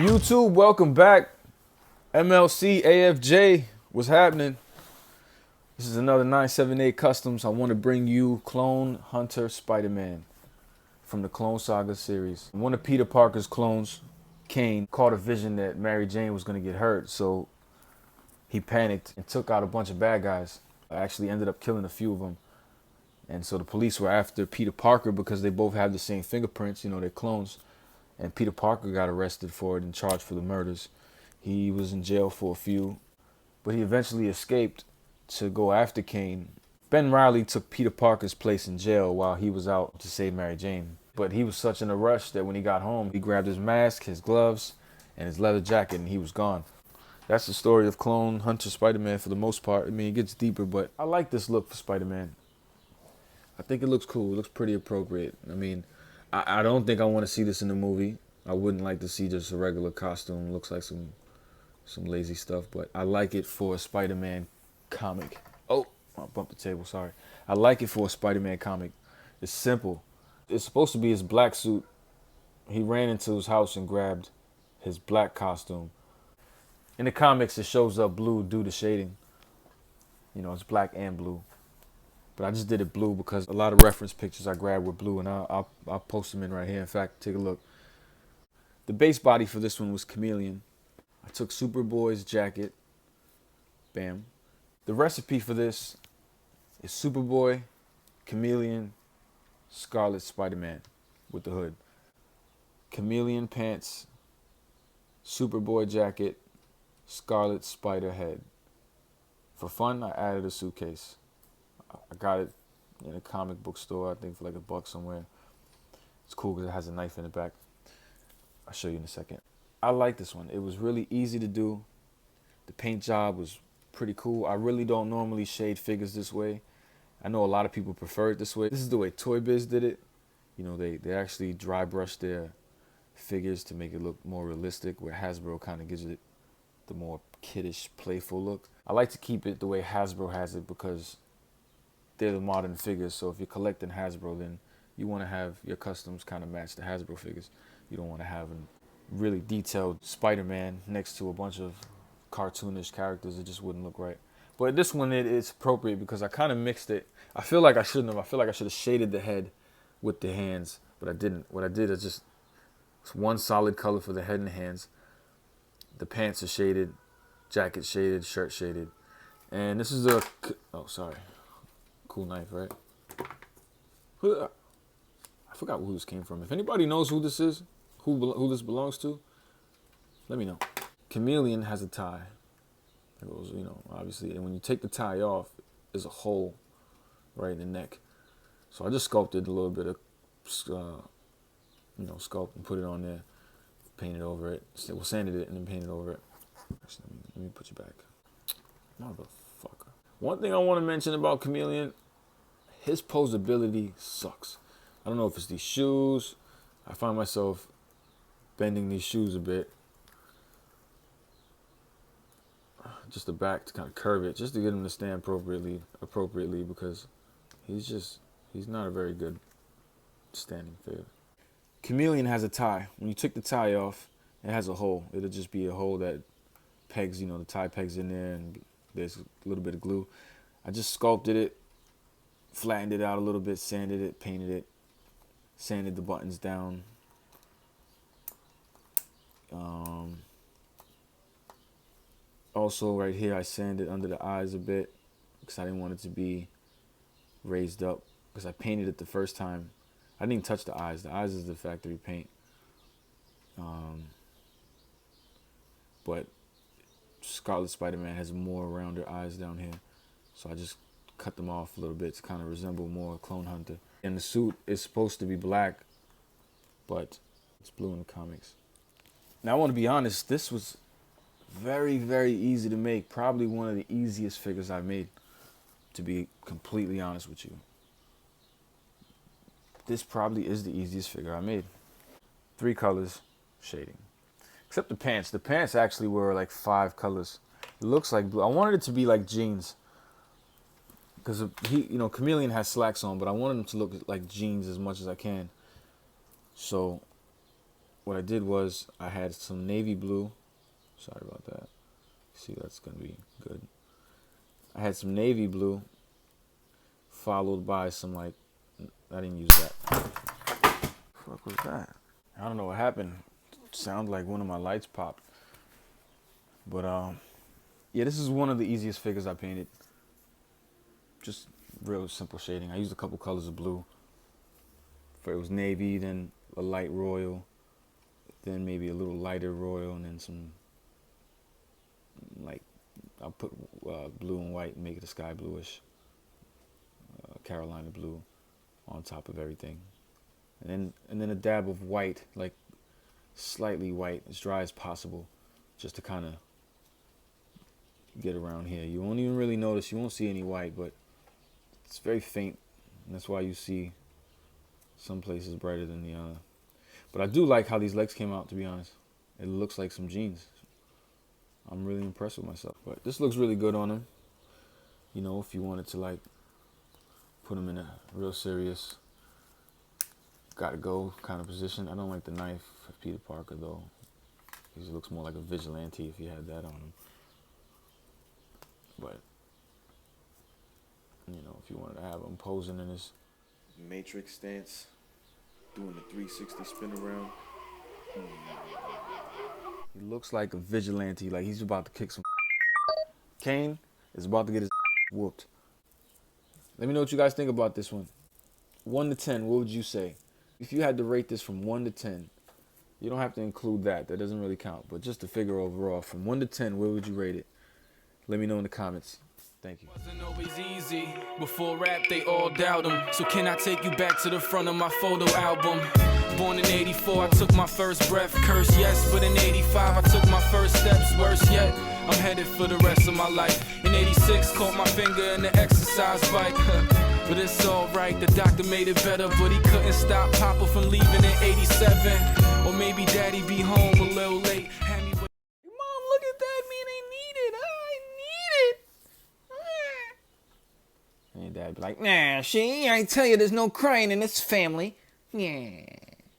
YouTube, welcome back. MLC, AFJ, what's happening? This is another 978 Customs. I want to bring you Clone Hunter Spider-Man from the Clone Saga series. One of Peter Parker's clones, Kaine, caught a vision that Mary Jane was going to get hurt, so he panicked and took out a bunch of bad guys. I actually ended up killing a few of them. And so the police were after Peter Parker because they both have the same fingerprints, you know, they're clones. And Peter Parker got arrested for it and charged for the murders. He was in jail for a few, but he eventually escaped to go after Kaine. Ben Reilly took Peter Parker's place in jail while he was out to save Mary Jane. But he was such in a rush that when he got home, he grabbed his mask, his gloves, and his leather jacket, and he was gone. That's the story of Clone Hunter Spider-Man for the most part. I mean, it gets deeper, but I like this look for Spider-Man. I think it looks cool. It looks pretty appropriate. I mean, I don't think I want to see this in the movie. I wouldn't like to see just a regular costume. It looks like some lazy stuff, but I like it for a Spider-Man comic. Oh, I bumped the table, sorry. I like it for a Spider-Man comic. It's simple. It's supposed to be his black suit. He ran into his house and grabbed his black costume. In the comics, it shows up blue due to shading. You know, it's black and blue. But I just did it blue because a lot of reference pictures I grabbed were blue, and I'll post them in right here. In fact, take a look. The base body for this one was Chameleon. I took Superboy's jacket. Bam. The recipe for this is Superboy, Chameleon, Scarlet Spider-Man with the hood. Chameleon pants, Superboy jacket, Scarlet Spider head. For fun, I added a suitcase. I got it in a comic book store, I think for like $1 somewhere. It's cool because it has a knife in the back. I'll show you in a second. I like this one. It was really easy to do. The paint job was pretty cool. I really don't normally shade figures this way. I know a lot of people prefer it this way. This is the way Toy Biz did it. You know, they actually dry brushed their figures to make it look more realistic, where Hasbro kind of gives it the more kiddish, playful look. I like to keep it the way Hasbro has it because they're the modern figures. So if you're collecting Hasbro, then you want to have your customs kind of match the Hasbro figures. You don't want to have a really detailed Spider-Man next to a bunch of cartoonish characters. It just wouldn't look right. But this one, it's appropriate because I kind of mixed it. I feel like I shouldn't have. I feel like I should have shaded the head with the hands, but I didn't. What I did is just one solid color for the head and the hands. The pants are shaded, jacket shaded, shirt shaded. And this is oh, sorry. Cool knife, right? I forgot who this came from. If anybody knows who this is, who this belongs to, let me know. Chameleon has a tie. It goes, you know, obviously, and when you take the tie off, there's a hole right in the neck. So I just sculpted a little bit of, sculpt and put it on there, painted over it. Well, sanded it and then painted over it. Actually, let me put you back. Motherfucker. One thing I want to mention about Chameleon, his posability sucks. I don't know if it's these shoes. I find myself bending these shoes a bit. Just the back to kind of curve it, just to get him to stand appropriately because he's not a very good standing figure. Chameleon has a tie. When you took the tie off, it has a hole. It'll just be a hole that pegs, you know, the tie pegs in there, and there's a little bit of glue. I just sculpted it, flattened it out a little bit, sanded it, painted it, sanded the buttons down. Also right here I sanded under the eyes a bit because I didn't want it to be raised up because I painted it the first time. I didn't even touch the eyes. The eyes is the factory paint. But Scarlet Spider-Man has more rounder eyes down here. So I just cut them off a little bit to kind of resemble more Clone Hunter. And the suit is supposed to be black, but it's blue in the comics. Now I want to be honest, this was very, very easy to make. Probably one of the easiest figures I've made, to be completely honest with you. This probably is the easiest figure I made. 3 colors, shading. Except the pants. The pants actually were like 5 colors. It looks like blue. I wanted it to be like jeans. Because Chameleon has slacks on, but I wanted him to look like jeans as much as I can. So what I did was I had some navy blue. Sorry about that. See, that's gonna be good. I had some navy blue, followed by some like, I didn't use that. What was that? I don't know what happened. Sounded like one of my lights popped. But yeah, this is one of the easiest figures I painted. Just real simple shading. I used a couple colors of blue. For it was navy, then a light royal, then maybe a little lighter royal, and then some like I'll put blue and white and make it a sky bluish, Carolina blue, on top of everything, and then a dab of white, like slightly white, as dry as possible, just to kind of get around here. You won't even really notice. You won't see any white, but it's very faint, and that's why you see some places brighter than the other. But I do like how these legs came out, to be honest. It looks like some jeans. I'm really impressed with myself. But this looks really good on him. You know, if you wanted to like put him in a real serious gotta go kind of position. I don't like the knife of Peter Parker though. He looks more like a vigilante if you had that on him. But you know, if you wanted to have him posing in his Matrix stance, doing the 360 spin around. He looks like a vigilante, like he's about to kick some. Kaine is about to get his whooped. Let me know what you guys think about this one. 1 to 10, what would you say? If you had to rate this from 1 to 10, you don't have to include that. That doesn't really count. But just the figure overall, from 1 to 10, where would you rate it? Let me know in the comments. Thank you. Wasn't always easy. Before rap, they all doubt him. So can I take you back to the front of my photo album? Born in 84, I took my first breath. Curse, yes, but in 85, I took my first steps. Worse yet, I'm headed for the rest of my life. In 86, caught my finger in the exercise bike. But it's alright, the doctor made it better, but he couldn't stop Papa from leaving in 87. Or maybe Daddy be home a little late. Had me Mom, look at that, man, I need it. And your dad be like, nah, I tell you, there's no crying in this family. Yeah.